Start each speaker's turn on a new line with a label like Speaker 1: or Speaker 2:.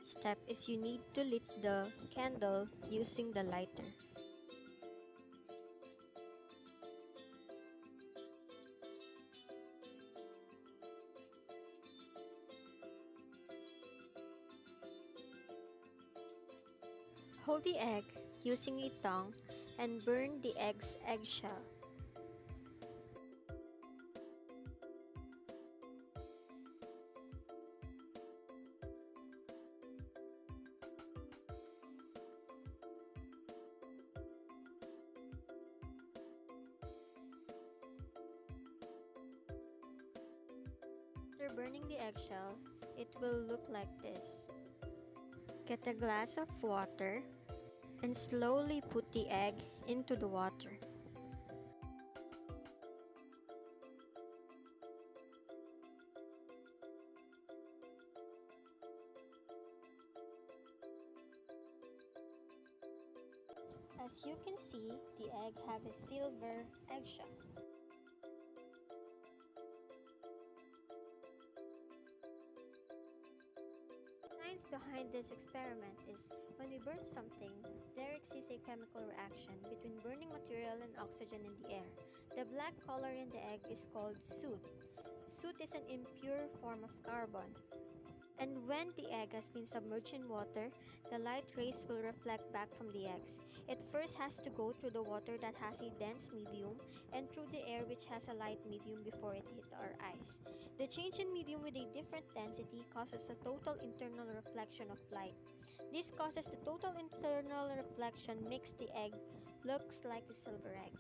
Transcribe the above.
Speaker 1: first step is you need to lit the candle using the lighter. Hold the egg using a tongue and burn the egg's eggshell. After burning the eggshell, it will look like this. Get a glass of water and slowly put the egg into the water. As you can see, the egg have a silver eggshell. The science behind this experiment is when we burn something, there exists a chemical reaction between burning material and oxygen in the air. The black color in the egg is called soot. Soot is an impure form of carbon. And when the egg has been submerged in water, the light rays will reflect back from the eggs. It first has to go through the water that has a dense medium and through the air which has a light medium before it hits our eyes. The change in medium with a different density causes a total internal reflection of light. This causes the total internal reflection makes the egg looks like a silver egg.